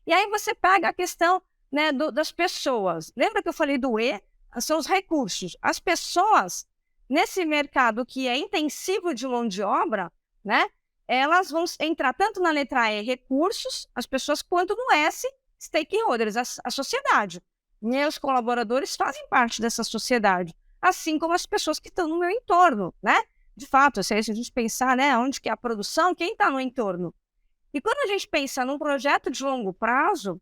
E aí você pega a questão, né, das pessoas. Lembra que eu falei do E? São os recursos. As pessoas, nesse mercado que é intensivo de mão de obra, né, elas vão entrar tanto na letra E, recursos, as pessoas, quanto no S, stakeholders, a sociedade. Meus colaboradores fazem parte dessa sociedade, assim como as pessoas que estão no meu entorno, né? De fato, se a gente pensar, né, onde que é a produção, quem está no entorno. E quando a gente pensa num projeto de longo prazo,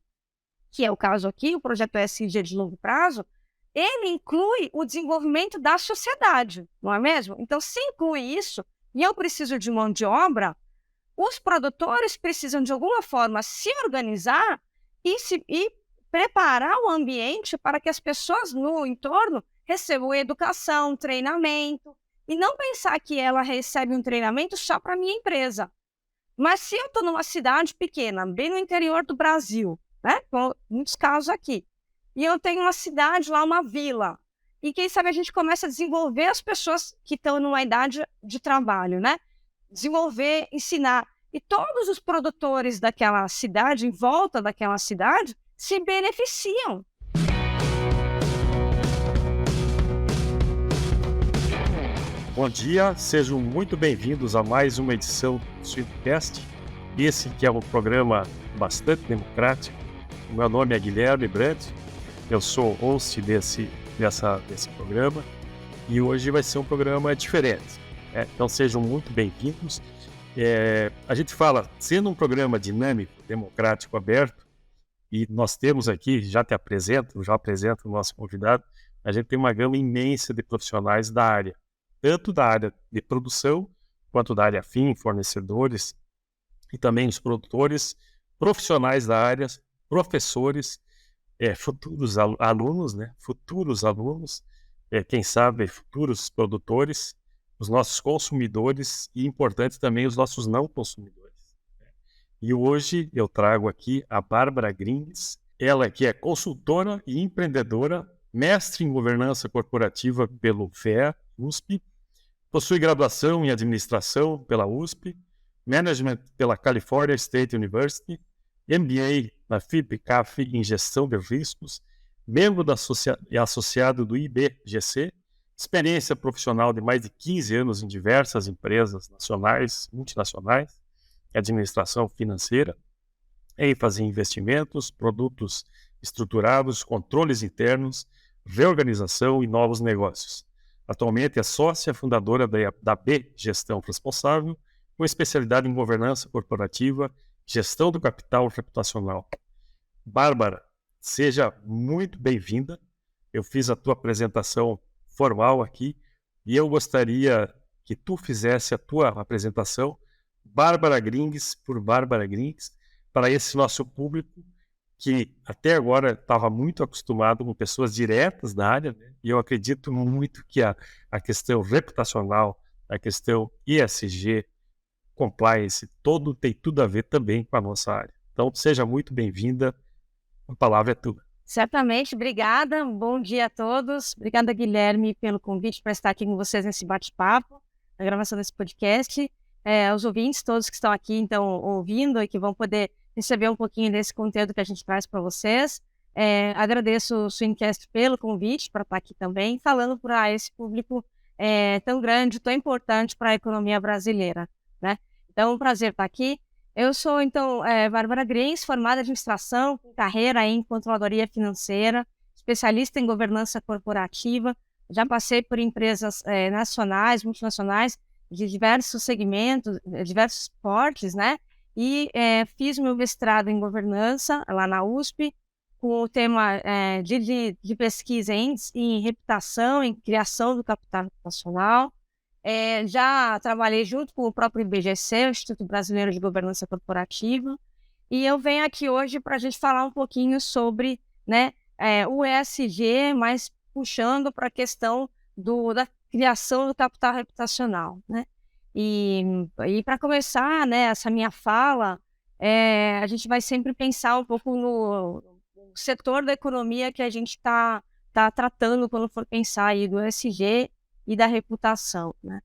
que é o caso aqui, o projeto ESG de longo prazo, ele inclui o desenvolvimento da sociedade, não é mesmo? Então, se inclui isso, e eu preciso de mão de obra, os produtores precisam, de alguma forma, se organizar e preparar o ambiente para que as pessoas no entorno recebam educação, treinamento, e não pensar que ela recebe um treinamento só para a minha empresa. Mas se eu estou numa cidade pequena, bem no interior do Brasil, né, com muitos casos aqui, e eu tenho uma cidade lá, uma vila, e quem sabe a gente começa a desenvolver as pessoas que estão numa idade de trabalho, né? Desenvolver, ensinar. E todos os produtores daquela cidade, em volta daquela cidade, se beneficiam. Bom dia, sejam muito bem-vindos a mais uma edição do Swimcast. Esse que é um programa bastante democrático. O meu nome é Guilherme Brandt, eu sou host desse programa e hoje vai ser um programa diferente, né? Então sejam muito bem-vindos. A gente fala, sendo um programa dinâmico, democrático, aberto, e nós temos aqui, já apresento o nosso convidado, a gente tem uma gama imensa de profissionais da área, tanto da área de produção, quanto da área fim, fornecedores, e também os produtores, profissionais da área, professores, futuros alunos, né? Futuros alunos, quem sabe futuros produtores, os nossos consumidores e, importante também, os nossos não consumidores. E hoje eu trago aqui a Bárbara Grings, ela que é consultora e empreendedora, mestre em governança corporativa pelo FEA, USP, possui graduação em administração pela USP, management pela California State University, MBA na FIP-CAF em gestão de riscos, membro e associado do IBGC, experiência profissional de mais de 15 anos em diversas empresas nacionais, multinacionais, administração financeira, ênfase em investimentos, produtos estruturados, controles internos, reorganização e novos negócios. Atualmente é sócia fundadora da B Gestão Responsável, com especialidade em governança corporativa, gestão do capital reputacional. Bárbara, seja muito bem-vinda. Eu fiz a tua apresentação formal aqui e eu gostaria que tu fizesse a tua apresentação, Bárbara Grings por Bárbara Grings, para esse nosso público que até agora estava muito acostumado com pessoas diretas da área, né? E eu acredito muito que a questão reputacional, a questão ESG, compliance, tem tudo a ver também com a nossa área. Então, seja muito bem-vinda, a palavra é tua. Certamente, obrigada, bom dia a todos. Obrigada, Guilherme, pelo convite para estar aqui com vocês nesse bate-papo, na gravação desse podcast. Aos ouvintes, todos que estão aqui, então, ouvindo e que vão poder receber um pouquinho desse conteúdo que a gente traz para vocês. Agradeço o Swimcast pelo convite para estar aqui também, falando para esse público tão grande, tão importante para a economia brasileira, né? Então, é um prazer estar aqui. Eu sou, então, Bárbara Grings, formada em administração, com carreira em controladoria financeira, especialista em governança corporativa. Já passei por empresas nacionais, multinacionais, de diversos segmentos, diversos portes, né? E fiz meu mestrado em governança lá na USP, com o tema de pesquisa em reputação, em criação do capital reputacional. Já trabalhei junto com o próprio IBGC, o Instituto Brasileiro de Governança Corporativa, e eu venho aqui hoje para a gente falar um pouquinho sobre, né, o ESG, mas puxando para a questão da criação do capital reputacional, né? E para começar, né, essa minha fala, a gente vai sempre pensar um pouco no setor da economia que a gente está tratando quando for pensar aí do ESG e da reputação, né?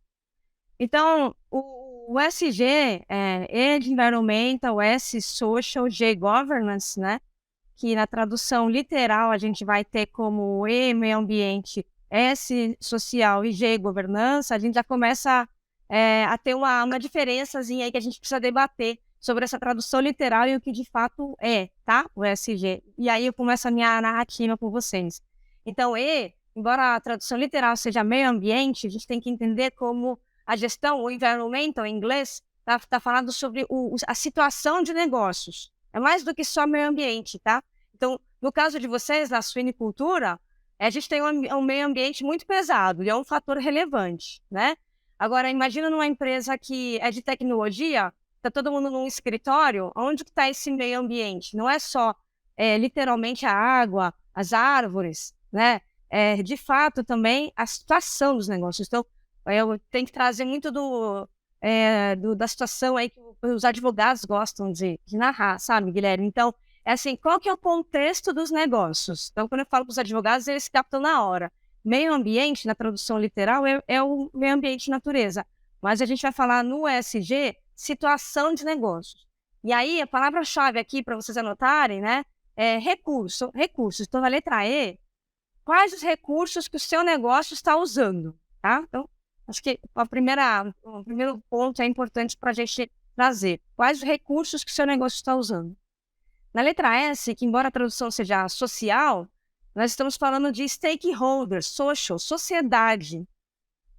Então, O SG é de Environmental, S Social, G Governance, né? Que na tradução literal a gente vai ter como E meio ambiente, S social e G governança. A gente já começa a ter uma diferençazinha aí que a gente precisa debater sobre essa tradução literal e o que de fato é, tá? O SG. E aí eu começo a minha narrativa com vocês. Então, embora a tradução literal seja meio ambiente, a gente tem que entender como a gestão, o environmental em inglês, tá falando sobre a situação de negócios. É mais do que só meio ambiente, tá? Então, no caso de vocês, na suinicultura, a gente tem um meio ambiente muito pesado e é um fator relevante, né? Agora, imagina numa empresa que é de tecnologia, está todo mundo num escritório, onde que está esse meio ambiente? Não é só literalmente a água, as árvores, né? De fato também a situação dos negócios. Então, eu tenho que trazer muito da situação aí que os advogados gostam de narrar, sabe, Guilherme? Então, assim, qual que é o contexto dos negócios? Então, quando eu falo para os advogados, eles captam na hora. Meio ambiente, na tradução literal, é o meio ambiente e natureza. Mas a gente vai falar no ESG, situação de negócios. E aí, a palavra-chave aqui para vocês anotarem, né, é recurso. Recursos. Então, na letra E, quais os recursos que o seu negócio está usando, tá? Então, acho que o primeiro ponto é importante para a gente trazer. Quais os recursos que o seu negócio está usando? Na letra S, que embora a tradução seja social, nós estamos falando de stakeholders, social, sociedade.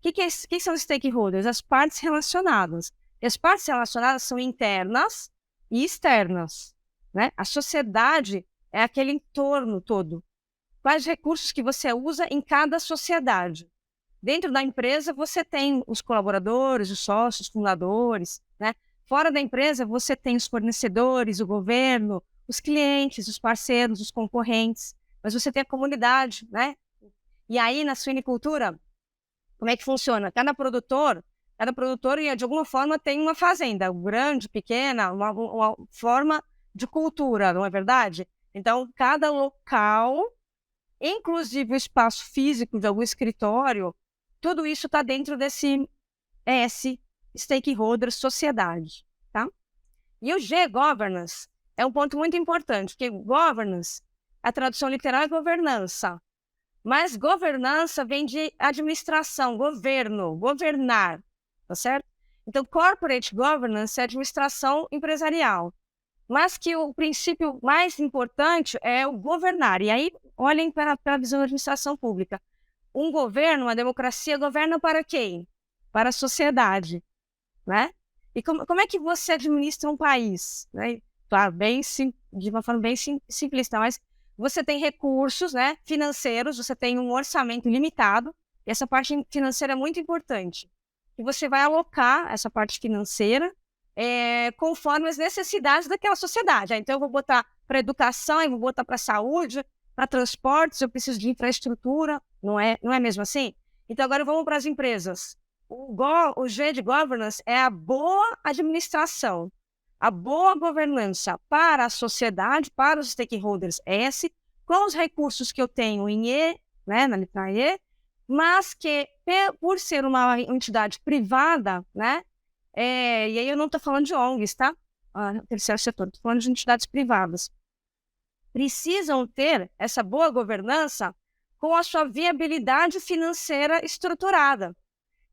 Quem são os stakeholders? As partes relacionadas. E as partes relacionadas são internas e externas, né? A sociedade é aquele entorno todo. Quais recursos que você usa em cada sociedade? Dentro da empresa, você tem os colaboradores, os sócios, fundadores, né? Fora da empresa, você tem os fornecedores, o governo, os clientes, os parceiros, os concorrentes. Mas você tem a comunidade, né? E aí, na suinicultura, como é que funciona? Cada produtor, de alguma forma, tem uma fazenda, grande, pequena, uma forma de cultura, não é verdade? Então, cada local, inclusive o espaço físico de algum escritório, tudo isso está dentro desse S, stakeholder, sociedade, tá? E o G, governance, é um ponto muito importante, porque governance, a tradução literal é governança, mas governança vem de administração, governo, governar, tá certo? Então, corporate governance é administração empresarial, mas que o princípio mais importante é o governar. E aí, olhem para a visão da administração pública. Um governo, uma democracia, governa para quem? Para a sociedade, né? E como é que você administra um país? Né? Claro, de uma forma bem simplista, mas você tem recursos, né, financeiros, você tem um orçamento limitado, e essa parte financeira é muito importante. E você vai alocar essa parte financeira conforme as necessidades daquela sociedade. Então, eu vou botar para educação, eu vou botar para saúde, para transportes, eu preciso de infraestrutura, não é mesmo assim? Então, agora vamos para as empresas. O G de governance é a boa administração, a boa governança para a sociedade, para os stakeholders S, com os recursos que eu tenho em E, né, na letra E, mas que, por ser uma entidade privada, né, e aí eu não estou falando de ONGs, tá? Terceiro setor, estou falando de entidades privadas. Precisam ter essa boa governança com a sua viabilidade financeira estruturada.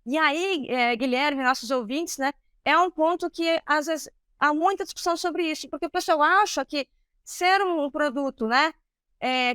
E aí, Guilherme, nossos ouvintes, né, é um ponto que, às vezes, há muita discussão sobre isso, porque o pessoal acha que ser um produto, né,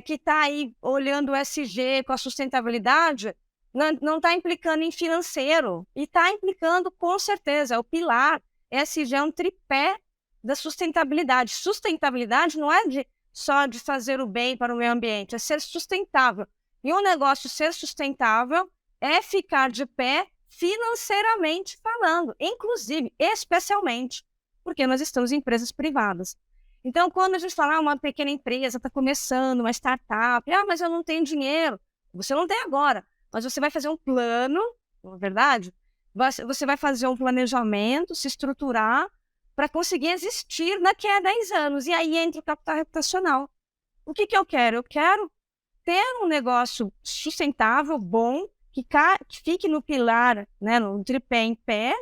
que está aí olhando o SG com a sustentabilidade, não está implicando em financeiro, e está implicando com certeza, é o pilar. SG é um tripé da sustentabilidade. Sustentabilidade não é só de fazer o bem para o meio ambiente, é ser sustentável. E um negócio ser sustentável é ficar de pé financeiramente falando, inclusive, especialmente, porque nós estamos em empresas privadas. Então, quando a gente fala, uma pequena empresa está começando, uma startup, mas eu não tenho dinheiro. Você não tem agora, mas você vai fazer um plano, não é verdade? Você vai fazer um planejamento, se estruturar para conseguir existir daqui a 10 anos. E aí entra o capital reputacional. O que eu quero? Eu quero ter um negócio sustentável, bom, que fique no pilar, né, no tripé em pé,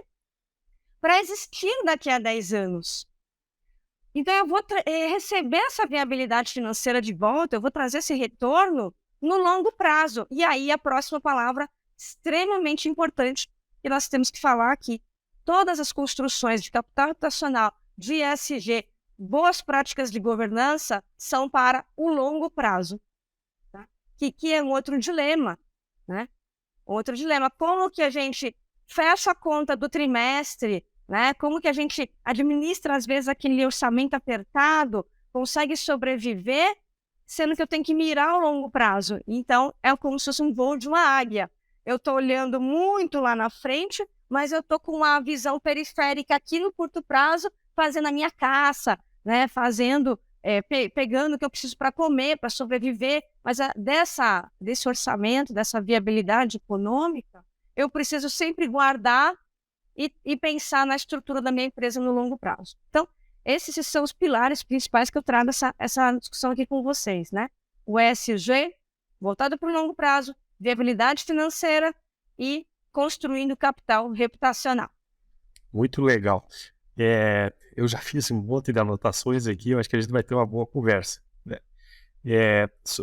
para existir daqui a 10 anos. Então, eu vou receber essa viabilidade financeira de volta, eu vou trazer esse retorno no longo prazo. E aí, a próxima palavra extremamente importante que nós temos que falar aqui. Todas as construções de capital reputacional, de ESG, boas práticas de governança, são para o longo prazo. Tá? Que é um outro dilema, né? Outro dilema. Como que a gente fecha a conta do trimestre, né? Como que a gente administra, às vezes, aquele orçamento apertado, consegue sobreviver, sendo que eu tenho que mirar ao longo prazo. Então, é como se fosse um voo de uma águia. Eu estou olhando muito lá na frente, mas eu estou com uma visão periférica aqui no curto prazo, fazendo a minha caça, né? Pegando o que eu preciso para comer, para sobreviver. Mas desse orçamento, dessa viabilidade econômica, eu preciso sempre guardar e pensar na estrutura da minha empresa no longo prazo. Então, esses são os pilares principais que eu trago essa discussão aqui com vocês, né? O ESG, voltado para o longo prazo, viabilidade financeira e construindo capital reputacional. Muito legal. Eu já fiz um monte de anotações aqui, eu acho que a gente vai ter uma boa conversa, né?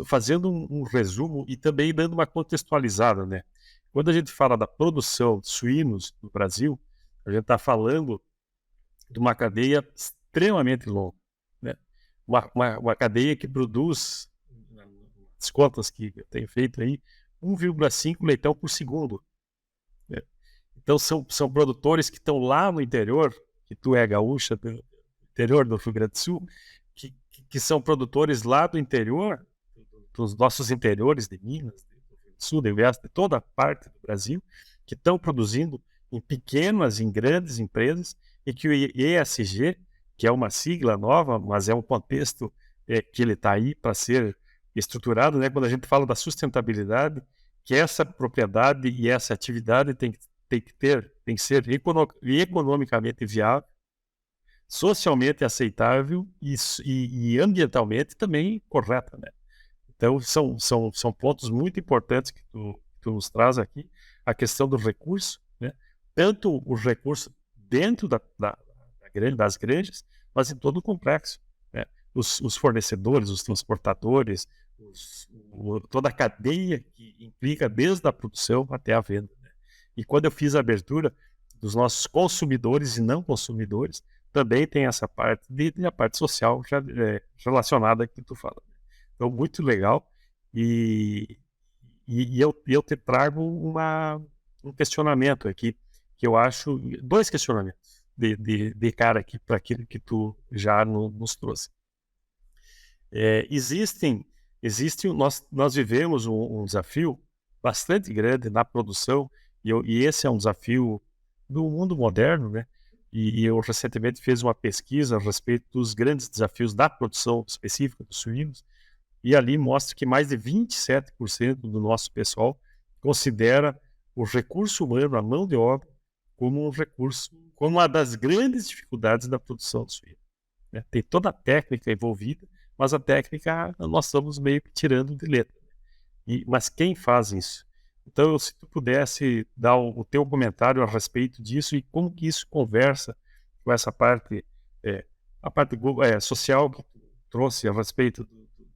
Fazendo um resumo e também dando uma contextualizada, né? Quando a gente fala da produção de suínos no Brasil, a gente está falando de uma cadeia extremamente longa, né? Uma cadeia que produz, as contas que eu tenho feito aí, 1,5 leitão por segundo, né? Então são produtores que estão lá no interior, que tu é gaúcha, do interior do Rio Grande do Sul, que são produtores lá do interior, dos nossos interiores de Minas, do Sul, do Oeste, de toda a parte do Brasil, que estão produzindo em pequenas, em grandes empresas, e que o ESG, que é uma sigla nova, mas é um contexto que ele está aí para ser estruturado, né? Quando a gente fala da sustentabilidade, que essa propriedade e essa atividade tem que ser economicamente viável, socialmente aceitável e ambientalmente também correta, né? Então, são pontos muito importantes que tu nos traz aqui. A questão do recurso, né? Tanto os recursos dentro das granjas, mas em todo o complexo, né? Os fornecedores, os transportadores, toda a cadeia que implica desde a produção até a venda, né? E quando eu fiz a abertura dos nossos consumidores e não consumidores, também tem essa parte e a parte social já, relacionada que tu fala. Então, muito legal. E eu te trago um questionamento aqui, que eu acho, dois questionamentos de cara aqui para aquilo que tu já nos trouxe. Nós vivemos um desafio bastante grande na produção, e esse é um desafio do mundo moderno, né? E eu recentemente fiz uma pesquisa a respeito dos grandes desafios da produção específica dos suínos, e ali mostra que mais de 27% do nosso pessoal considera o recurso humano, a mão de obra, como um recurso, como uma das grandes dificuldades da produção de suíno, né? Tem toda a técnica envolvida, mas a técnica nós estamos meio que tirando de letra. Mas quem faz isso? Então, se tu pudesse dar o teu comentário a respeito disso e como que isso conversa com essa parte, a parte social que tu trouxe a respeito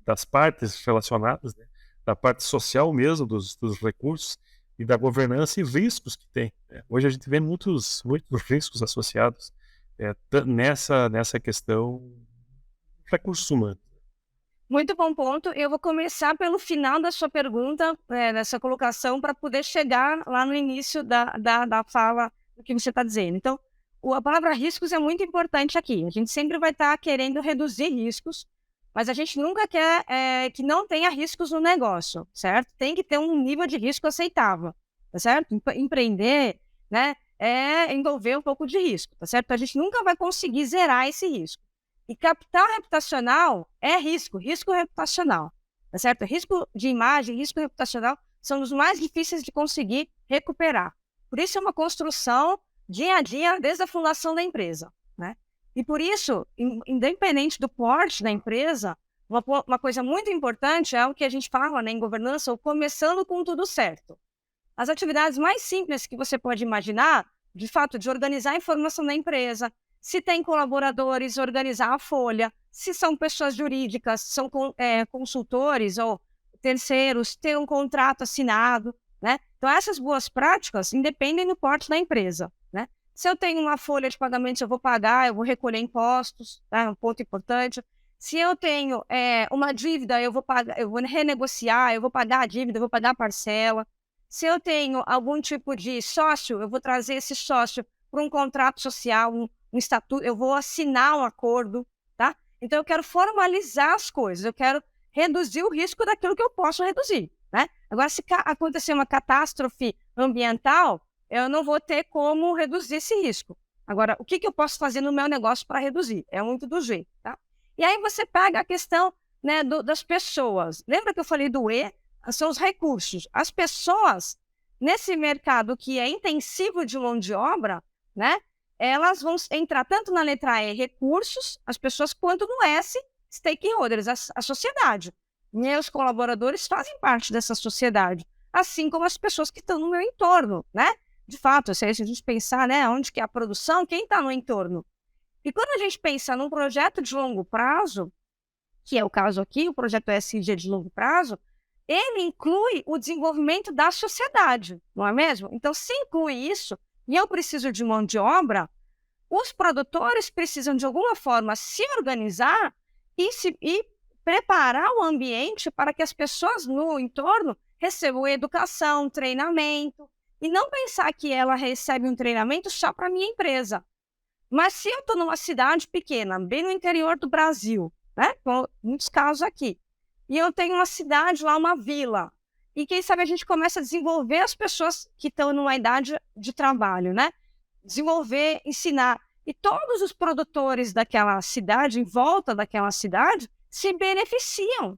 das partes relacionadas, né? Da parte social mesmo, dos recursos e da governança e riscos que tem, né? Hoje a gente vê muitos riscos associados nessa questão recursos humanos. Muito bom ponto. Eu vou começar pelo final da sua pergunta, dessa colocação, para poder chegar lá no início da fala do que você está dizendo. Então, a palavra riscos é muito importante aqui. A gente sempre vai estar querendo reduzir riscos, mas a gente nunca quer que não tenha riscos no negócio, certo? Tem que ter um nível de risco aceitável, tá certo? Empreender, né, é envolver um pouco de risco, tá certo? A gente nunca vai conseguir zerar esse risco. E capital reputacional é risco reputacional, tá certo? Risco de imagem, risco reputacional são os mais difíceis de conseguir recuperar. Por isso é uma construção dia a dia desde a fundação da empresa, né? E por isso, independente do porte da empresa, uma coisa muito importante é o que a gente fala, né, em governança, o começando com tudo certo. As atividades mais simples que você pode imaginar de fato, de organizar a informação da empresa, se tem colaboradores, organizar a folha, se são pessoas jurídicas, são consultores ou terceiros, ter um contrato assinado, né? Então, essas boas práticas independem do porte da empresa, né? Se eu tenho uma folha de pagamentos, eu vou pagar, eu vou recolher impostos, tá? Um ponto importante. Se eu tenho uma dívida, eu vou pagar, eu vou renegociar, eu vou pagar a dívida, eu vou pagar a parcela. Se eu tenho algum tipo de sócio, eu vou trazer esse sócio para um contrato social, um estatuto, eu vou assinar um acordo, tá? Então, eu quero formalizar as coisas, eu quero reduzir o risco daquilo que eu posso reduzir, né? Agora, se acontecer uma catástrofe ambiental, eu não vou ter como reduzir esse risco. Agora, o que eu posso fazer no meu negócio para reduzir? É muito do jeito, tá? E aí você pega a questão, né, das pessoas. Lembra que eu falei do E? São os recursos. As pessoas, nesse mercado que é intensivo de mão de obra, né, elas vão entrar tanto na letra E, recursos, as pessoas, quanto no S, stakeholders, a sociedade. Meus colaboradores fazem parte dessa sociedade, assim como as pessoas que estão no meu entorno, né? De fato, se a gente pensar, né, onde que é a produção, quem está no entorno? E quando a gente pensa num projeto de longo prazo, que é o caso aqui, o projeto ESG de longo prazo, ele inclui o desenvolvimento da sociedade, não é mesmo? Então, se inclui isso, e eu preciso de mão de obra, os produtores precisam, de alguma forma, se organizar e preparar o ambiente para que as pessoas no entorno recebam educação, treinamento, e não pensar que ela recebe um treinamento só para a minha empresa. Mas se eu estou numa cidade pequena, bem no interior do Brasil, né, com muitos casos aqui, e eu tenho uma cidade lá, uma vila, e quem sabe a gente começa a desenvolver as pessoas que estão numa idade de trabalho, né? Desenvolver, ensinar. E todos os produtores daquela cidade, em volta daquela cidade, se beneficiam,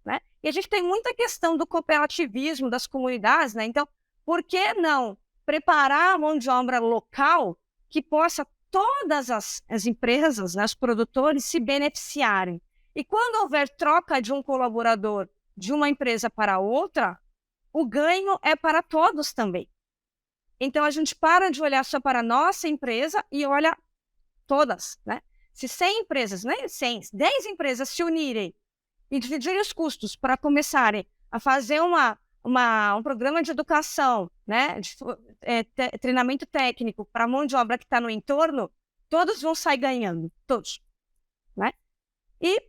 né? E a gente tem muita questão do cooperativismo das comunidades, né? Então, por que não preparar a mão de obra local que possa todas as empresas, né, os produtores, se beneficiarem? E quando houver troca de um colaborador de uma empresa para outra, o ganho é para todos também. Então, a gente para de olhar só para a nossa empresa e olha todas, né? Se 100 empresas, né, 100, 10 empresas se unirem e dividirem os custos para começarem a fazer um programa de educação, né, de treinamento técnico para a mão de obra que está no entorno, todos vão sair ganhando, todos, né? E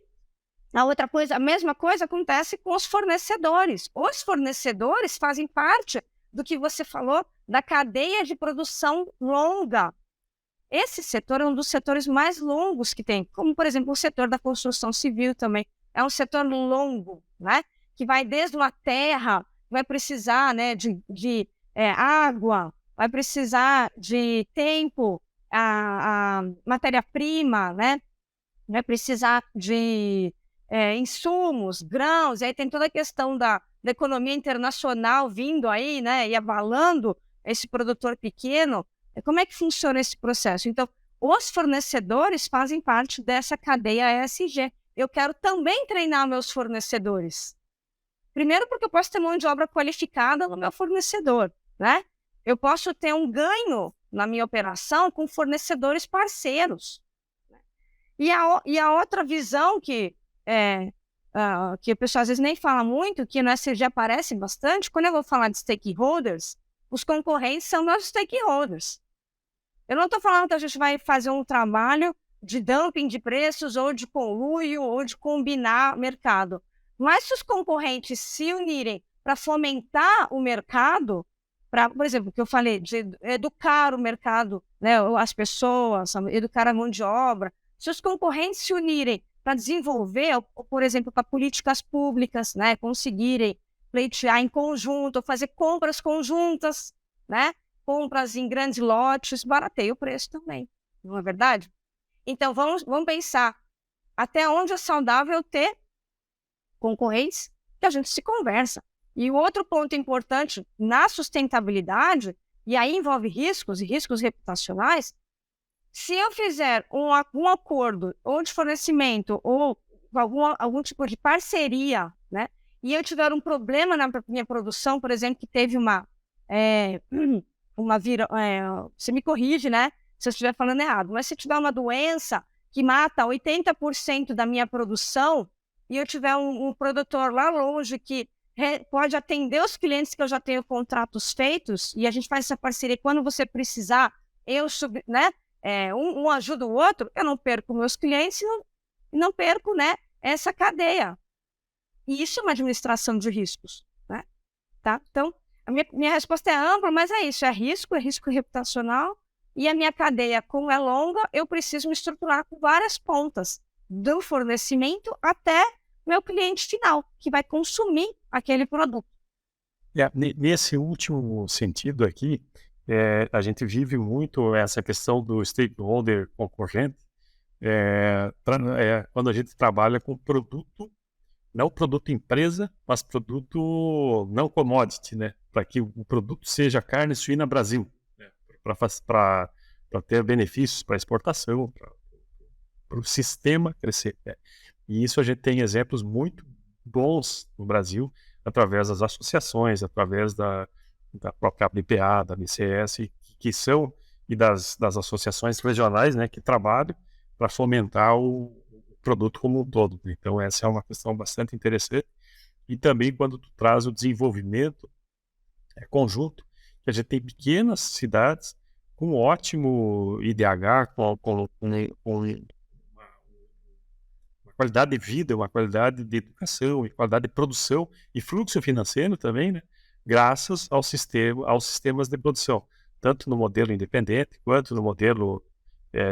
a outra coisa, a mesma coisa acontece com os fornecedores. Os fornecedores fazem parte do que você falou, da cadeia de produção longa. Esse setor é um dos setores mais longos que tem, como, por exemplo, o setor da construção civil também. É um setor longo, né? Que vai desde uma terra, vai precisar, né, de água, vai precisar de tempo, a matéria-prima, né? Vai precisar de insumos, grãos, e aí tem toda a questão da economia internacional vindo aí, né, e abalando esse produtor pequeno. Como é que funciona esse processo? Então, os fornecedores fazem parte dessa cadeia ESG. Eu quero também treinar meus fornecedores. Primeiro, porque eu posso ter mão de obra qualificada no meu fornecedor, né? Eu posso ter um ganho na minha operação com fornecedores parceiros. E a outra visão que o pessoal às vezes nem fala muito, que no ESG aparece bastante, quando eu vou falar de stakeholders, os concorrentes são meus stakeholders. Eu não estou falando que a gente vai fazer um trabalho de dumping de preços, ou de conluio, ou de combinar mercado. Mas se os concorrentes se unirem para fomentar o mercado, por exemplo, o que eu falei, de educar o mercado, né, as pessoas, educar a mão de obra, se os concorrentes se unirem para desenvolver, ou, por exemplo, para políticas públicas, né, conseguirem pleitear em conjunto, ou fazer compras conjuntas, né, compras em grandes lotes, barateia o preço também, não é verdade? Então, vamos pensar até onde é saudável ter concorrentes que a gente se conversa. E o outro ponto importante na sustentabilidade, e aí envolve riscos, e riscos reputacionais, se eu fizer algum acordo, ou de fornecimento, ou algum tipo de parceria, né, e eu tiver um problema na minha produção, por exemplo, que teve você me corrige, né, se eu estiver falando errado, mas se tiver uma doença que mata 80% da minha produção e eu tiver um produtor lá longe que pode atender os clientes que eu já tenho contratos feitos e a gente faz essa parceria, quando você precisar, né, um ajuda o outro, eu não perco meus clientes e não perco, né, essa cadeia. E isso é uma administração de riscos, né? Tá? Então, a minha resposta é ampla, mas é isso, é risco reputacional, e a minha cadeia, como é longa, eu preciso me estruturar com várias pontas, do fornecimento até meu cliente final, que vai consumir aquele produto. Nesse último sentido aqui, a gente vive muito essa questão do stakeholder concorrente, quando a gente trabalha com produto, não produto empresa, mas produto não commodity, né? Para que o produto seja carne suína Brasil, né? Para ter benefícios para exportação, para o sistema crescer, né? E isso a gente tem exemplos muito bons no Brasil, através das associações, através da própria BPA, da BCS, que são, e das associações regionais, né, que trabalham para fomentar o produto como um todo. Então essa é uma questão bastante interessante. E também quando tu traz o desenvolvimento conjunto, que a gente tem pequenas cidades com ótimo IDH, com uma qualidade de vida, uma qualidade de educação, e qualidade de produção e fluxo financeiro também, né? Graças aos sistemas de produção, tanto no modelo independente quanto no modelo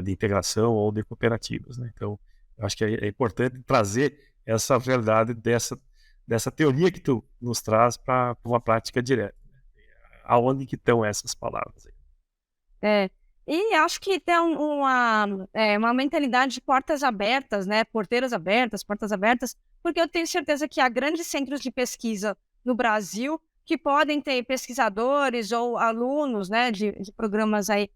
de integração ou de cooperativas, né? Então, eu acho que é importante trazer essa realidade dessa teoria que tu nos traz para uma prática direta, né? Aonde que estão essas palavras aí? E acho que tem uma mentalidade de portas abertas, né? Porteiras abertas, portas abertas, porque eu tenho certeza que há grandes centros de pesquisa no Brasil que podem ter pesquisadores ou alunos, né, de programas aí,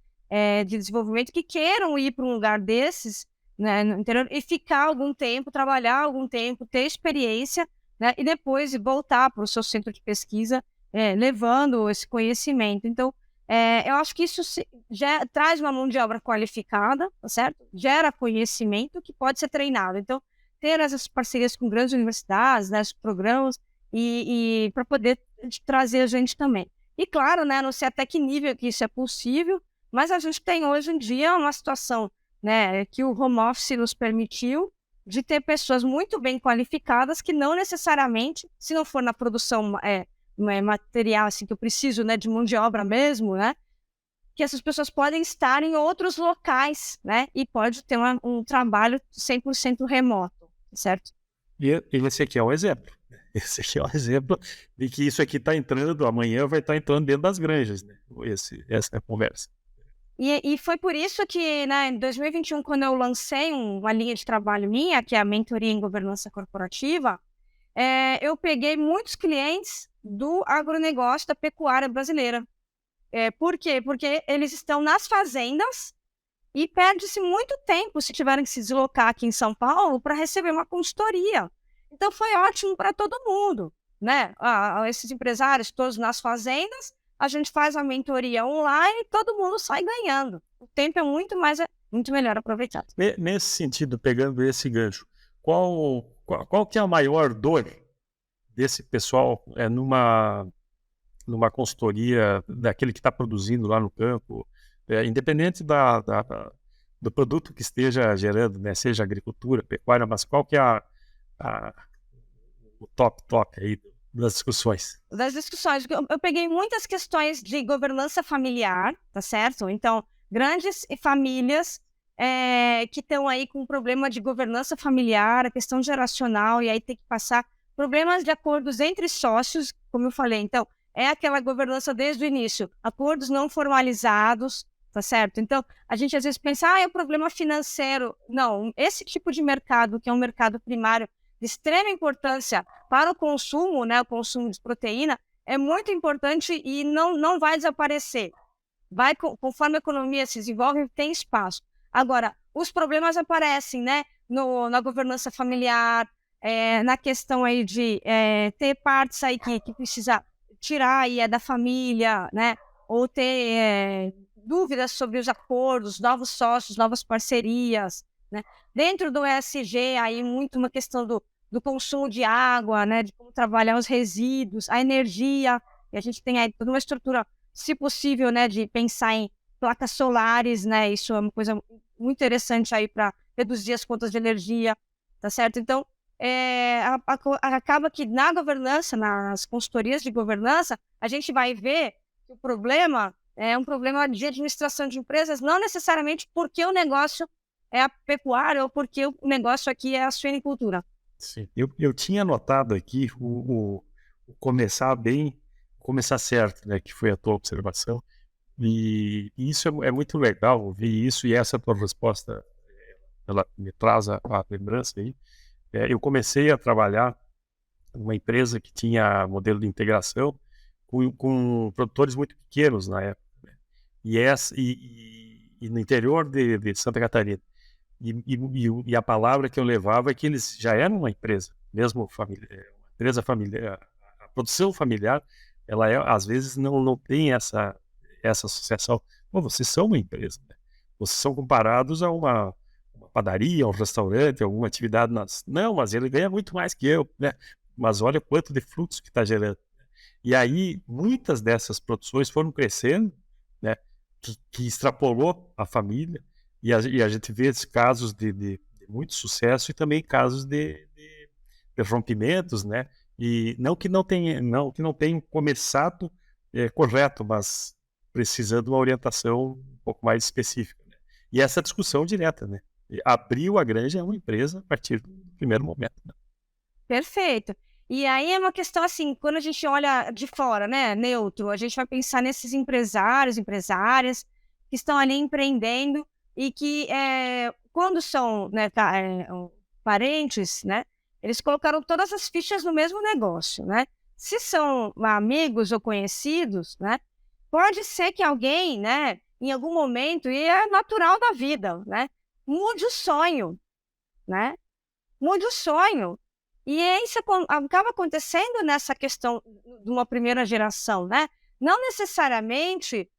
de desenvolvimento que queiram ir para um lugar desses, né, no interior, e ficar algum tempo, trabalhar algum tempo, ter experiência, né, e depois voltar para o seu centro de pesquisa, levando esse conhecimento. Então, eu acho que isso já traz uma mão de obra qualificada, tá certo? Gera conhecimento que pode ser treinado. Então, ter essas parcerias com grandes universidades, né, os programas, e para poder trazer a gente também. E claro, né, não sei até que nível que isso é possível, mas a gente tem hoje em dia uma situação, né, que o home office nos permitiu de ter pessoas muito bem qualificadas que não necessariamente, se não for na produção material, assim, que eu preciso, né, de mão de obra mesmo, né, que essas pessoas podem estar em outros locais, né, e pode ter um trabalho 100% remoto, certo? E esse aqui é um exemplo. Esse aqui é um exemplo de que isso aqui está entrando, amanhã vai estar entrando dentro das granjas, né? Essa é a conversa. E foi por isso que, né, em 2021, quando eu lancei uma linha de trabalho minha, que é a Mentoria em Governança Corporativa, eu peguei muitos clientes do agronegócio, da pecuária brasileira. Por quê? Porque eles estão nas fazendas e perde-se muito tempo se tiverem que se deslocar aqui em São Paulo para receber uma consultoria. Então, foi ótimo para todo mundo, né? Esses empresários todos nas fazendas, a gente faz a mentoria online e todo mundo sai ganhando. O tempo é muito melhor aproveitado. Nesse sentido, pegando esse gancho, qual que é a maior dor desse pessoal numa consultoria, daquele que está produzindo lá no campo, independente do produto que esteja gerando, né? Seja agricultura, pecuária, mas qual que é o top aí das discussões? Das discussões, eu peguei muitas questões de governança familiar, tá certo? Então, grandes famílias que estão aí com problema de governança familiar, a questão geracional, e aí tem que passar problemas de acordos entre sócios, como eu falei. Então, é aquela governança desde o início, acordos não formalizados, tá certo? Então, a gente às vezes pensa, é um problema financeiro. Não, esse tipo de mercado, que é um mercado primário de extrema importância para o consumo, né, o consumo de proteína, é muito importante e não vai desaparecer. Conforme a economia se desenvolve, tem espaço. Agora, os problemas aparecem, né, na governança familiar, na questão aí de ter partes aí que precisa tirar e é da família, né, ou ter dúvidas sobre os acordos, novos sócios, novas parcerias, né? Dentro do ESG, aí muito uma questão do consumo de água, né? De como trabalhar os resíduos, a energia, e a gente tem aí toda uma estrutura, se possível, né? De pensar em placas solares, né? Isso é uma coisa muito interessante aí para reduzir as contas de energia, tá certo? Então, acaba que na governança, nas consultorias de governança, a gente vai ver que o problema é um problema de administração de empresas, não necessariamente porque o negócio é a pecuária ou porque o negócio aqui é a suinicultura. Sim. Eu tinha anotado aqui o começar certo, né, que foi a tua observação, e isso é muito legal ouvir isso, e essa tua resposta, ela me traz a lembrança aí. Eu comecei a trabalhar numa empresa que tinha modelo de integração com produtores muito pequenos na época, né? E no interior de Santa Catarina. E a palavra que eu levava é que eles já eram uma empresa, mesmo família, uma empresa familiar. A produção familiar, ela às vezes não tem essa associação. Pô, vocês são uma empresa, né? Vocês são comparados a uma padaria, um restaurante, alguma atividade. Não, mas ele ganha muito mais que eu, né? Mas olha quanto de fluxo que está gerando. E aí, muitas dessas produções foram crescendo, né? Que extrapolou a família. E a gente vê esses casos de muito sucesso e também casos de rompimentos, né? E não que não tenham começado correto, mas precisando de uma orientação um pouco mais específica, né? E essa discussão direta, né? Abriu a granja é uma empresa a partir do primeiro momento, né? Perfeito. E aí é uma questão assim, quando a gente olha de fora, né, neutro, a gente vai pensar nesses empresários, empresárias que estão ali empreendendo e que quando são, né, parentes, né, eles colocaram todas as fichas no mesmo negócio, né? Se são amigos ou conhecidos, né, pode ser que alguém, né, em algum momento, e é natural da vida, né, mude o sonho, né? Mude o sonho. E isso acaba acontecendo nessa questão de uma primeira geração, né? Não necessariamente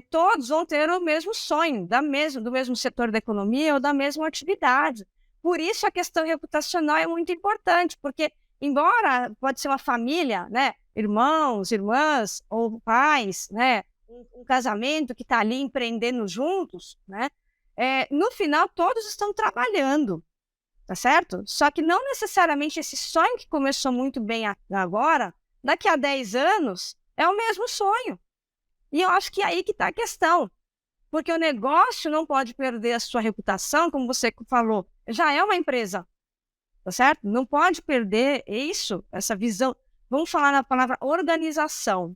todos vão ter o mesmo sonho, do mesmo setor da economia ou da mesma atividade. Por isso a questão reputacional é muito importante, porque embora pode ser uma família, né? Irmãos, irmãs ou pais, né? Um casamento que está ali empreendendo juntos, né? No final todos estão trabalhando. Tá certo? Só que não necessariamente esse sonho que começou muito bem agora, daqui a 10 anos, é o mesmo sonho. E eu acho que é aí que está a questão. Porque o negócio não pode perder a sua reputação, como você falou, já é uma empresa, tá certo? Não pode perder isso, essa visão. Vamos falar na palavra organização.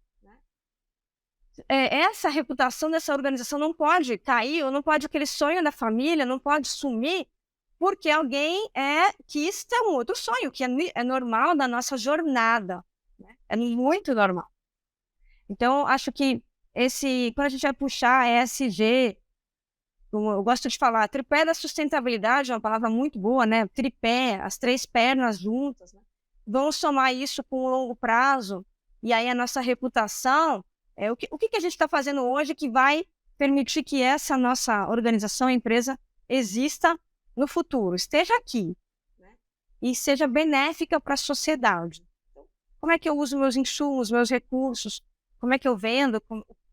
Essa reputação dessa organização não pode cair, ou não pode aquele sonho da família, não pode sumir, porque alguém quis ter um outro sonho, que é normal da nossa jornada, né? É muito normal. Então, acho que quando a gente vai puxar ESG, como eu gosto de falar, tripé da sustentabilidade é uma palavra muito boa, né? Tripé, as 3 pernas juntas, né? Vamos somar isso com o longo prazo, e aí a nossa reputação, o que a gente está fazendo hoje que vai permitir que essa nossa organização, empresa, exista no futuro, esteja aqui, né? E seja benéfica para a sociedade. Como é que eu uso meus insumos, meus recursos? Como é que eu vendo?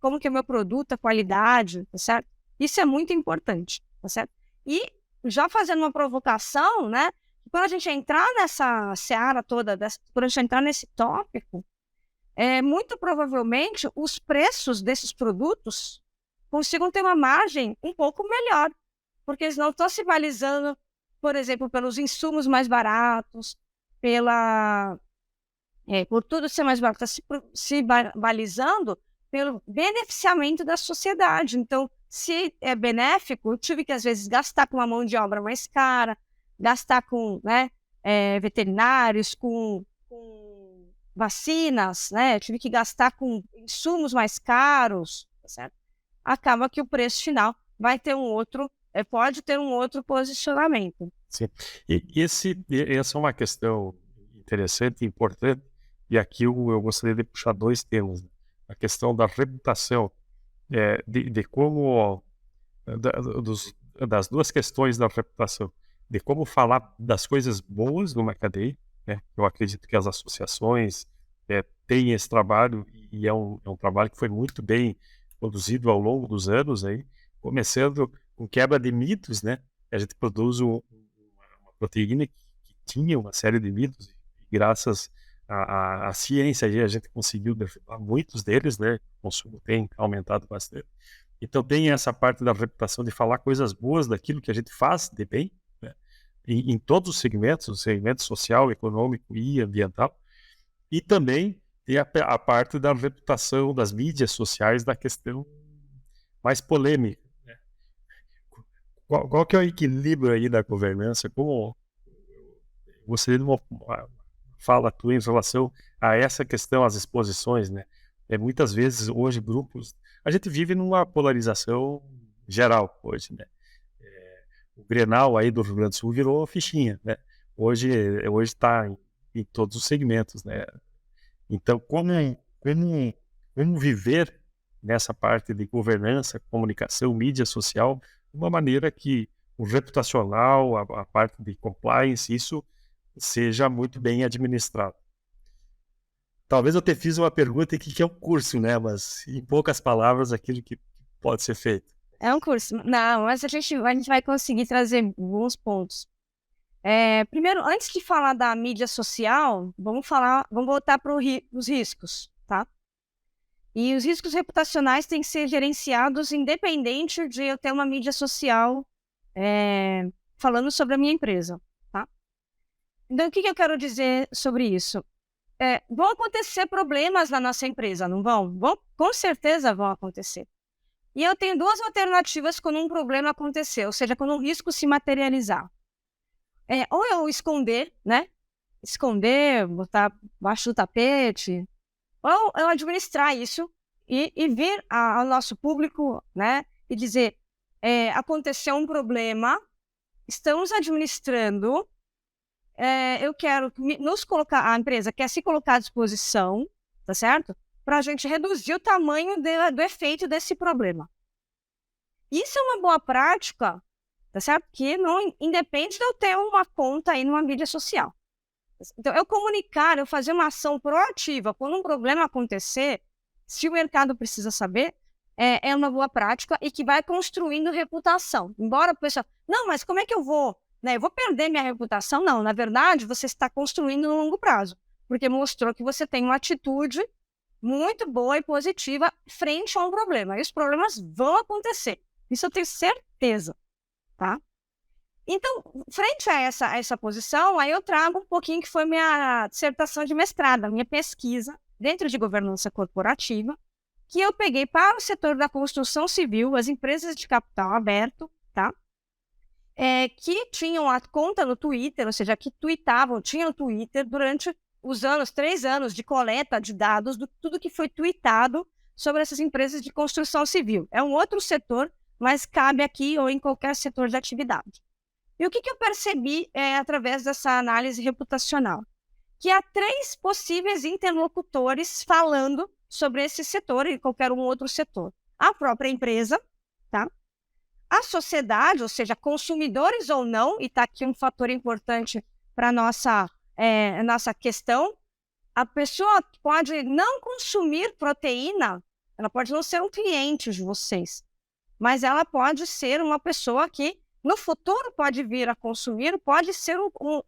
Como que é o meu produto, a qualidade, tá certo? Isso é muito importante, tá certo? E já fazendo uma provocação, né? Quando a gente entrar nessa seara toda, quando a gente entrar nesse tópico, muito provavelmente os preços desses produtos consigam ter uma margem um pouco melhor, porque eles não estão se balizando, por exemplo, pelos insumos mais baratos, por tudo ser mais barato, está se balizando pelo beneficiamento da sociedade. Então, se é benéfico, eu tive que, às vezes, gastar com uma mão de obra mais cara, gastar com, né, veterinários, com vacinas, né? Eu tive que gastar com insumos mais caros, tá certo? Acaba que o preço final vai ter pode ter um outro posicionamento. Sim. Essa é uma questão interessante e importante, e aqui eu gostaria de puxar 2 temas, né? a questão da reputação, de como, das duas questões da reputação, de como falar das coisas boas numa cadeia, né? Eu acredito que as associações têm esse trabalho, e é um trabalho que foi muito bem produzido ao longo dos anos, aí, começando com quebra de mitos, né? A gente produz uma proteína que tinha uma série de mitos, e graças à ciência a gente conseguiu derrubar muitos deles, né? O consumo tem aumentado bastante. Então tem essa parte da reputação de falar coisas boas daquilo que a gente faz de bem, né? Em todos os segmentos, o segmento social, econômico e ambiental. E também tem a parte da reputação das mídias sociais, da questão mais polêmica, né? Qual que é o equilíbrio aí da governança? Como você não fala tua em relação a essa questão, às exposições, né? Muitas vezes hoje grupos, a gente vive numa polarização geral hoje, né? O Grenal aí do Rio Grande do Sul virou fichinha, né? Hoje está em todos os segmentos, né? Então, como viver nessa parte de governança, comunicação, mídia social, de uma maneira que o reputacional, a parte de compliance, isso seja muito bem administrado. Talvez eu te fiz uma pergunta que é um curso, né? Mas, em poucas palavras, aquilo que pode ser feito. É um curso. Não, mas a gente vai conseguir trazer alguns pontos. Primeiro, antes de falar da mídia social, vamos voltar para os riscos, tá? E os riscos reputacionais têm que ser gerenciados independente de eu ter uma mídia social falando sobre a minha empresa, tá? Então, o que eu quero dizer sobre isso? Vão acontecer problemas na nossa empresa, não vão? Com certeza vão acontecer. E eu tenho duas alternativas quando um problema acontecer, ou seja, quando um risco se materializar. Ou eu esconder, né? Esconder, botar baixo do tapete, ou eu administrar isso e vir ao nosso público, né? E dizer, aconteceu um problema, estamos administrando, eu quero nos colocar, a empresa quer se colocar à disposição, tá certo? Para a gente reduzir o tamanho do efeito desse problema. Isso é uma boa prática, tá certo? Que não independe de eu ter uma conta aí numa mídia social. Então, eu comunicar, eu fazer uma ação proativa quando um problema acontecer, se o mercado precisa saber, é uma boa prática e que vai construindo reputação. Embora o pessoal, não, mas como é que eu vou? Né, eu vou perder minha reputação? Não, na verdade, você está construindo no longo prazo, porque mostrou que você tem uma atitude muito boa e positiva frente a um problema. E os problemas vão acontecer. Isso eu tenho certeza, tá? Então, frente a essa posição, aí eu trago um pouquinho que foi minha dissertação de mestrado, minha pesquisa dentro de governança corporativa, que eu peguei para o setor da construção civil, as empresas de capital aberto, tá? Que tinham a conta no Twitter, ou seja, que tinham Twitter durante os 3 anos de coleta de dados, tudo que foi tweetado sobre essas empresas de construção civil. É um outro setor, mas cabe aqui ou em qualquer setor de atividade. E o que eu percebi através dessa análise reputacional? Que há 3 possíveis interlocutores falando sobre esse setor e qualquer um outro setor. A própria empresa, tá? A sociedade, ou seja, consumidores ou não, e está aqui um fator importante para a nossa questão, a pessoa pode não consumir proteína, ela pode não ser um cliente de vocês, mas ela pode ser uma pessoa que no futuro pode vir a consumir, pode ser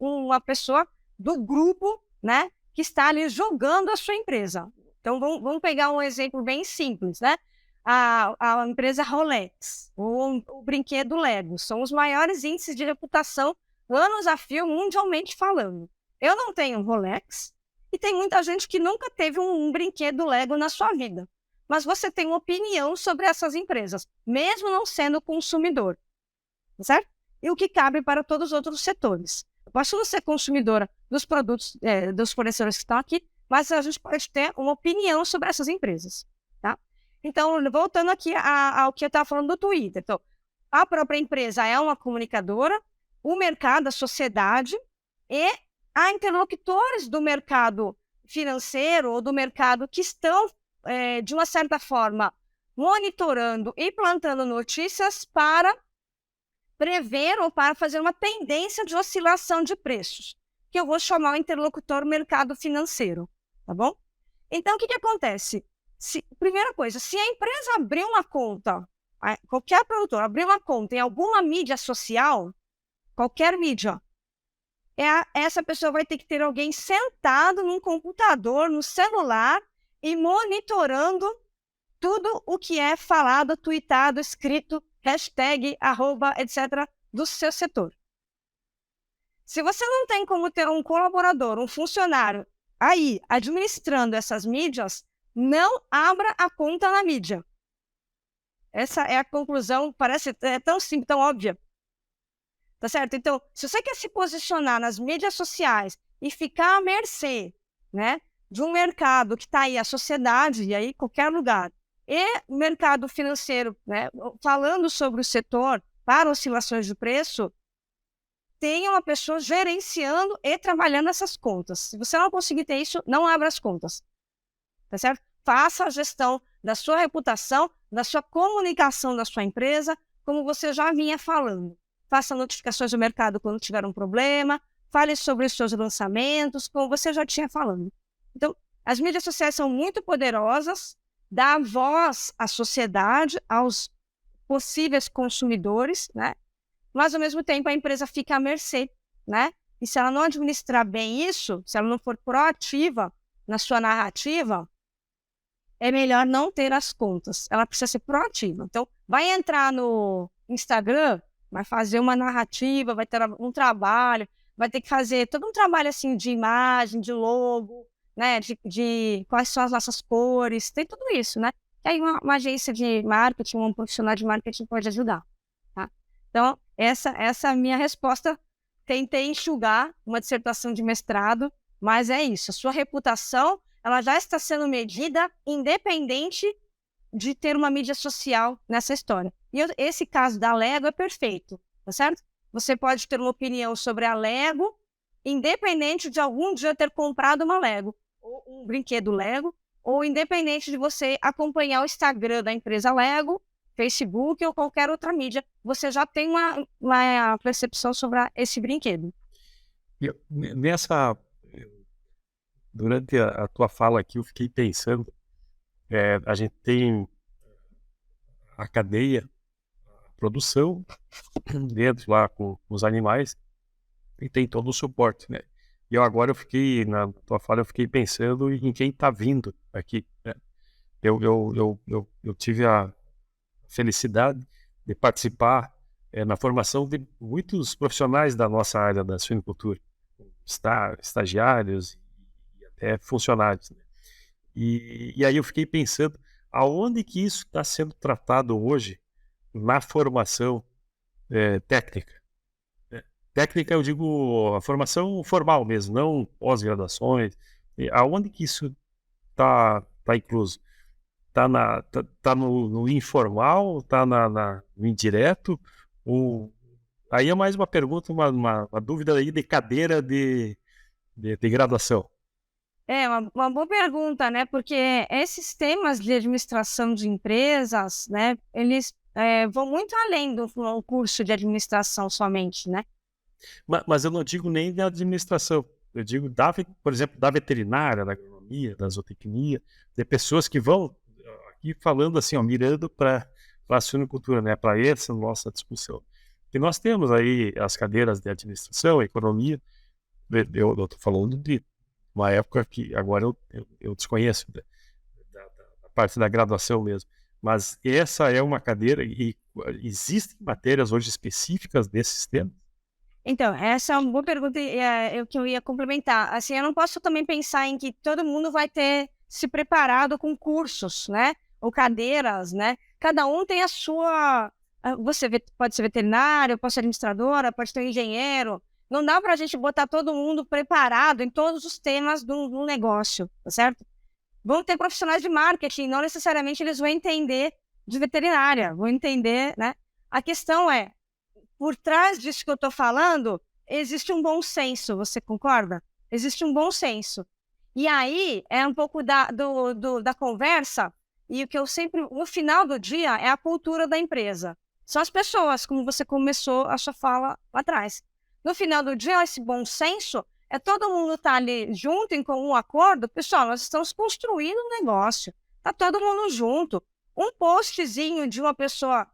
uma pessoa do grupo, né, que está ali jogando a sua empresa. Então, vamos pegar um exemplo bem simples, né? A empresa Rolex, ou o brinquedo Lego, são os maiores índices de reputação anos a fio, mundialmente falando. Eu não tenho Rolex, e tem muita gente que nunca teve um brinquedo Lego na sua vida. Mas você tem uma opinião sobre essas empresas, mesmo não sendo consumidor. Certo? E o que cabe para todos os outros setores. Eu posso não ser consumidora dos produtos dos fornecedores que estão aqui, mas a gente pode ter uma opinião sobre essas empresas. Tá? Então, voltando aqui ao que eu estava falando do Twitter. Então, a própria empresa é uma comunicadora, o mercado, a sociedade, e há interlocutores do mercado financeiro ou do mercado que estão de uma certa forma, monitorando e plantando notícias para prever ou para fazer uma tendência de oscilação de preços, que eu vou chamar o interlocutor mercado financeiro, tá bom? Então, o que acontece? Primeira coisa, se a empresa abrir uma conta, qualquer produtor abrir uma conta em alguma mídia social, qualquer mídia, essa pessoa vai ter que ter alguém sentado num computador, no celular, e monitorando tudo o que é falado, tweetado, escrito, hashtag, arroba, etc., do seu setor. Se você não tem como ter um colaborador, um funcionário aí administrando essas mídias, não abra a conta na mídia. Essa é a conclusão, parece tão simples, tão óbvia. Tá certo? Então, se você quer se posicionar nas mídias sociais e ficar à mercê, né, de um mercado que está aí, a sociedade, e aí qualquer lugar, e o mercado financeiro, né, falando sobre o setor para oscilações de preço, tenha uma pessoa gerenciando e trabalhando essas contas. Se você não conseguir ter isso, não abra as contas. Tá certo? Faça a gestão da sua reputação, da sua comunicação da sua empresa, como você já vinha falando. Faça notificações do mercado quando tiver um problema, fale sobre os seus lançamentos, como você já tinha falando. Então, as mídias sociais são muito poderosas, dá voz à sociedade, aos possíveis consumidores, né? Mas, ao mesmo tempo, a empresa fica à mercê, né? E se ela não administrar bem isso, se ela não for proativa na sua narrativa, é melhor não ter as contas. Ela precisa ser proativa. Então, vai entrar no Instagram, vai fazer uma narrativa, vai ter um trabalho, vai ter que fazer todo um trabalho assim de imagem, de logo, né? De quais são as nossas cores, tem tudo isso, né? E aí uma agência de marketing, um profissional de marketing pode ajudar, tá? Então, essa é a minha resposta. Tentei enxugar uma dissertação de mestrado, mas é isso. A sua reputação, ela já está sendo medida independente de ter uma mídia social nessa história. E esse caso da Lego é perfeito, tá certo? Você pode ter uma opinião sobre a Lego, independente de algum dia ter comprado uma Lego, ou um brinquedo Lego, ou independente de você acompanhar o Instagram da empresa Lego, Facebook ou qualquer outra mídia, você já tem uma percepção sobre esse brinquedo. Durante a tua fala aqui, eu fiquei pensando, a gente tem a cadeia, a produção, dentro lá com os animais, e tem todo o suporte, né? E agora na tua fala, eu fiquei pensando em quem está vindo aqui, né? Eu tive a felicidade de participar na formação de muitos profissionais da nossa área da suinocultura, estagiários e até funcionários, né? E aí eu fiquei pensando aonde que isso está sendo tratado hoje na formação técnica. Técnica, eu digo a formação formal mesmo, não pós-graduações. Aonde que isso está incluso? Tá no informal, tá no indireto? Aí é mais uma pergunta, uma dúvida aí de cadeira de graduação. É uma boa pergunta, né? Porque esses temas de administração de empresas, né? Eles vão muito além do curso de administração somente, né? Mas eu não digo nem da administração. Eu digo, por exemplo, da veterinária, da agronomia, da zootecnia, de pessoas que vão aqui falando assim, ó, mirando para a suinocultura, né? Para essa nossa discussão. E nós temos aí as cadeiras de administração, economia. Eu estou falando de uma época que agora eu desconheço da parte da graduação mesmo. Mas essa é uma cadeira e existem matérias hoje específicas desses temas? Então, essa é uma boa pergunta e é o que eu ia complementar. Assim, eu não posso também pensar em que todo mundo vai ter se preparado com cursos, né? Ou cadeiras, né? Cada um tem a sua... Você pode ser veterinário, pode ser administradora, pode ser engenheiro. Não dá para a gente botar todo mundo preparado em todos os temas do negócio, tá certo? Vão ter profissionais de marketing, não necessariamente eles vão entender de veterinária, vão entender, né? A questão é, por trás disso que eu estou falando, existe um bom senso, você concorda? Existe um bom senso. E aí é um pouco da conversa, e o que eu sempre, no final do dia, é a cultura da empresa. São as pessoas, como você começou a sua fala lá atrás. No final do dia, esse bom senso é todo mundo estar ali junto, em comum acordo. Pessoal, nós estamos construindo um negócio. Está todo mundo junto. Um postzinho de uma pessoa,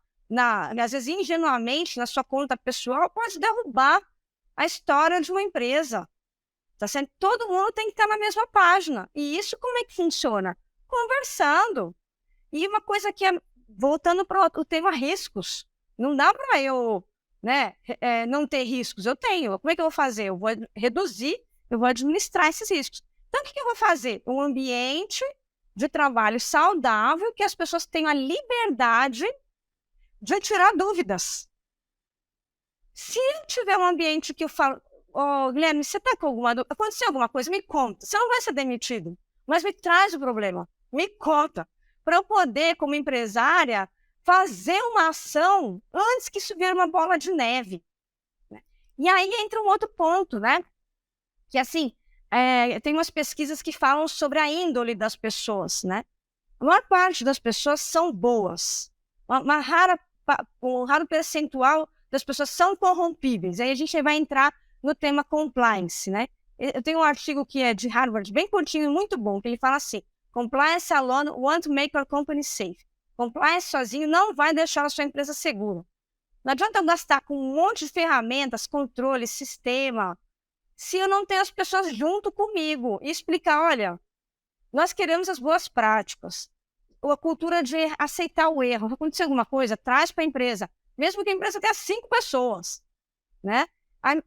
às vezes ingenuamente, na sua conta pessoal, pode derrubar a história de uma empresa. Tá certo? Todo mundo tem que estar na mesma página. E isso como é que funciona? Conversando. E uma coisa que é, voltando para o tema riscos, não dá para eu, né, não ter riscos. Eu tenho. Como é que eu vou fazer? Eu vou reduzir, eu vou administrar esses riscos. Então, o que eu vou fazer? Um ambiente de trabalho saudável, que as pessoas tenham a liberdade de tirar dúvidas. Se eu tiver um ambiente que eu falo, Guilherme, você está com alguma dúvida? Aconteceu alguma coisa? Me conta. Você não vai ser demitido, mas me traz o problema. Me conta. Para eu poder, como empresária, fazer uma ação antes que isso vire uma bola de neve. Né? E aí entra um outro ponto, né? Que assim, tem umas pesquisas que falam sobre a índole das pessoas, né? A maior parte das pessoas são boas. Um raro percentual das pessoas são corrompíveis. Aí a gente vai entrar no tema compliance, né? Eu tenho um artigo que é de Harvard, bem curtinho, muito bom, que ele fala assim: compliance alone won't make your company safe. Compliance sozinho não vai deixar a sua empresa segura. Não adianta eu gastar com um monte de ferramentas, controle, sistema, se eu não tenho as pessoas junto comigo e explicar, olha, nós queremos as boas práticas, a cultura de aceitar o erro. Se acontecer alguma coisa, traz para a empresa, mesmo que a empresa tenha 5 pessoas, né?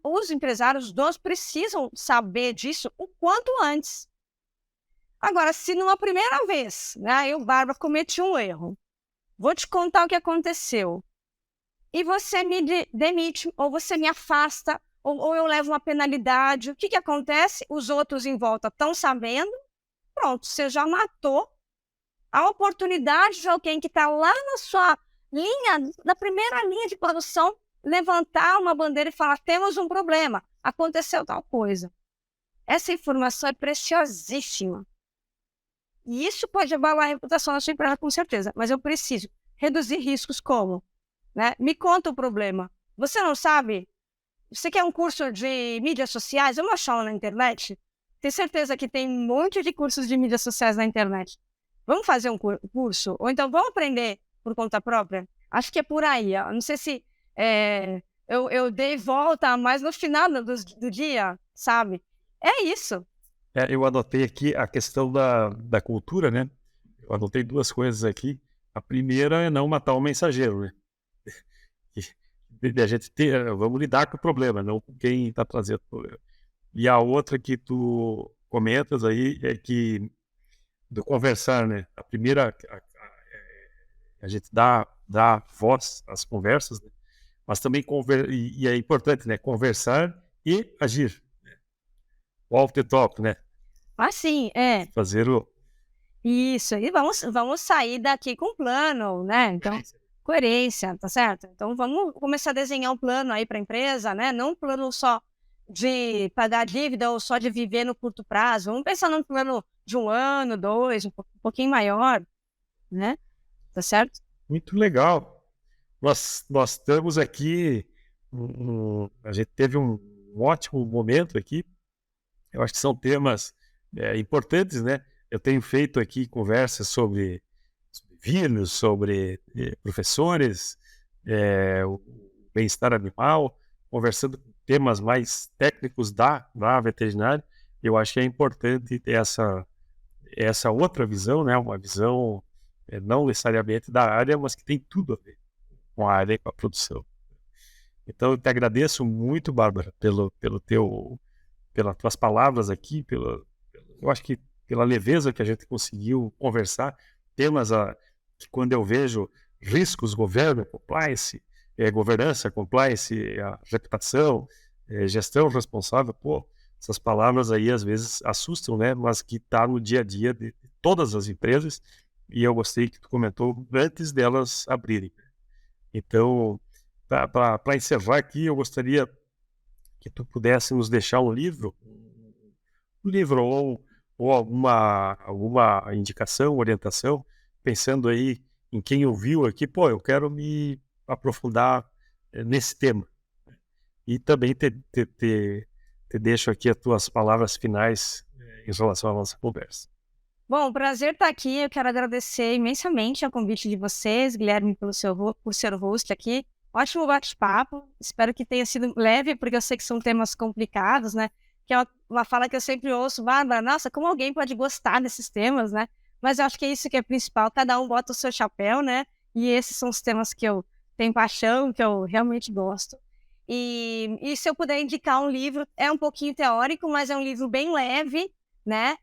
Os empresários, os donos, precisam saber disso o quanto antes. Agora, se numa primeira vez, né, eu, Bárbara, cometi um erro, vou te contar o que aconteceu, e você me demite, ou você me afasta, ou eu levo uma penalidade, o que acontece? Os outros em volta estão sabendo, pronto, você já matou a oportunidade de alguém que está lá na sua linha, na primeira linha de produção, levantar uma bandeira e falar: temos um problema, aconteceu tal coisa. Essa informação é preciosíssima. E isso pode abalar a reputação da sua empresa, com certeza. Mas eu preciso reduzir riscos como? Né? Me conta o problema. Você não sabe? Você quer um curso de mídias sociais? Vamos achar na internet? Tenho certeza que tem um monte de cursos de mídias sociais na internet. Vamos fazer um curso? Ou então vamos aprender por conta própria? Acho que é por aí. Eu não sei se eu dei volta, mas no final do dia, sabe? É isso. Eu anotei aqui a questão da cultura, né? Eu anotei 2 coisas aqui. A primeira é não matar o mensageiro, né? A gente vamos lidar com o problema, não com quem está trazendo o problema. E a outra que tu comentas aí é que do conversar, né? A primeira, a gente dá voz às conversas, né? Mas também e é importante, né? Conversar e agir. Né? Walk the talk, né? Assim, Fazer o... Isso, e vamos sair daqui com um plano, né? Então, coerência, tá certo? Então, vamos começar a desenhar um plano aí para a empresa, né? Não um plano só de pagar dívida ou só de viver no curto prazo. Vamos pensar num plano de 1 ano, 2, um pouquinho maior, né? Tá certo? Muito legal. Nós estamos aqui, a gente teve um ótimo momento aqui. Eu acho que são temas importantes, né? Eu tenho feito aqui conversas sobre vírus, sobre professores, o bem-estar animal, conversando com temas mais técnicos da veterinária. Eu acho que é importante ter essa outra visão, né? Uma visão não necessariamente da área, mas que tem tudo a ver com a área e com a produção. Então, eu te agradeço muito, Bárbara, pelas tuas palavras aqui, eu acho que pela leveza que a gente conseguiu conversar, temas que quando eu vejo riscos, governo, compliance, governança, compliance, a reputação, gestão responsável, pô, essas palavras aí às vezes assustam, né? Mas que está no dia a dia de todas as empresas, e eu gostei que tu comentou antes delas abrirem. Então, para encerrar aqui, eu gostaria que tu pudesse nos deixar um livro ou ou alguma indicação, orientação, pensando aí em quem ouviu aqui, pô, eu quero me aprofundar nesse tema. E também te deixo aqui as tuas palavras finais em relação à nossa conversa. Bom, prazer estar aqui. Eu quero agradecer imensamente o convite de vocês, Guilherme, por ser o host aqui. Ótimo bate-papo. Espero que tenha sido leve, porque eu sei que são temas complicados, né? Que é uma fala que eu sempre ouço, Bárbara, nossa, como alguém pode gostar desses temas, né? Mas eu acho que é isso que é principal. Cada um bota o seu chapéu, né? E esses são os temas que eu tenho paixão, que eu realmente gosto. E se eu puder indicar um livro, é um pouquinho teórico, mas é um livro bem leve, né?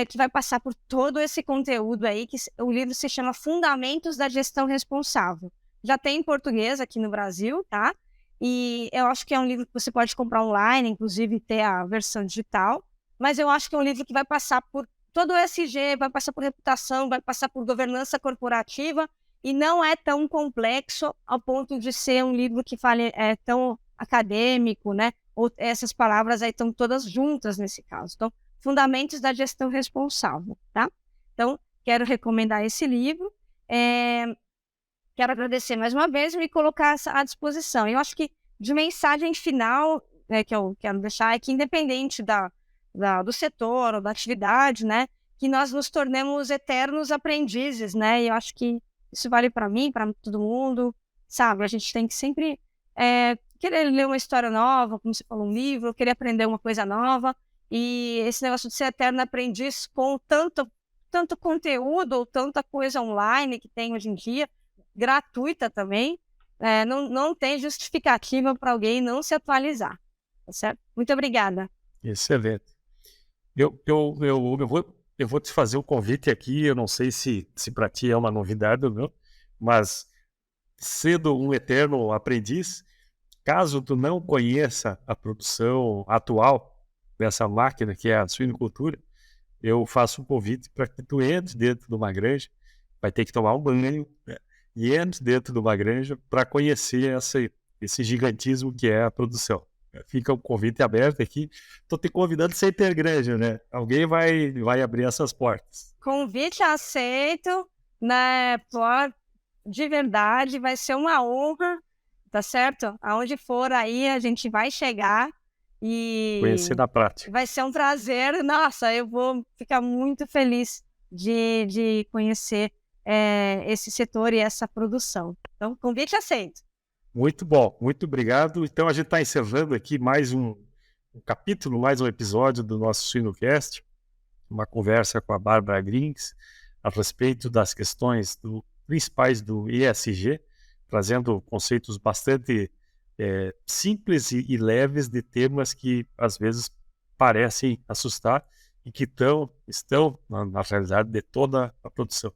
Que vai passar por todo esse conteúdo aí, que o livro se chama Fundamentos da Gestão Responsável. Já tem em português aqui no Brasil, tá? E eu acho que é um livro que você pode comprar online, inclusive ter a versão digital, mas eu acho que é um livro que vai passar por todo o ESG, vai passar por reputação, vai passar por governança corporativa, e não é tão complexo ao ponto de ser um livro que fale tão acadêmico, né? Ou essas palavras aí estão todas juntas nesse caso. Então, Fundamentos da Gestão Responsável, tá? Então, quero recomendar esse livro. Quero agradecer mais uma vez e me colocar à disposição. Eu acho que de mensagem final, né, que eu quero deixar é que, independente do setor ou da atividade, né, que nós nos tornemos eternos aprendizes, né? E eu acho que isso vale para mim, para todo mundo, sabe? A gente tem que sempre querer ler uma história nova, como você falou, um livro, querer aprender uma coisa nova. E esse negócio de ser eterno aprendiz com tanto conteúdo ou tanta coisa online que tem hoje em dia, gratuita também, não tem justificativa para alguém não se atualizar, tá certo? Muito obrigada. Excelente. Eu vou te fazer um convite aqui, eu não sei se para ti é uma novidade ou não, mas sendo um eterno aprendiz, caso tu não conheça a produção atual dessa máquina que é a suinocultura, eu faço um convite para que tu entre dentro de uma granja, vai ter que tomar um banho, né? E entre dentro de uma granja para conhecer esse gigantismo que é a produção. Fica um convite aberto aqui. Estou te convidando sem ter granja, né? Alguém vai abrir essas portas. Convite aceito, né? De verdade, vai ser uma honra, tá certo? Aonde for aí, a gente vai chegar Conhecer e na prática. vai ser um prazer. Nossa, eu vou ficar muito feliz de conhecer esse setor e essa produção. Então, convite aceito. Muito bom, muito obrigado. Então a gente está encerrando aqui mais um capítulo, mais um episódio do nosso Suinocast, uma conversa com a Bárbara Grings a respeito das questões principais do ESG, trazendo conceitos bastante simples e leves de temas que às vezes parecem assustar e que estão na realidade de toda a produção.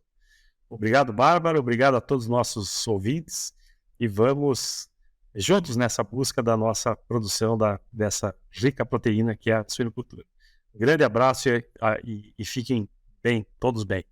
Obrigado, Bárbara, obrigado a todos os nossos ouvintes e vamos juntos nessa busca da nossa produção dessa rica proteína que é a suinocultura. Um grande abraço e fiquem bem, todos bem.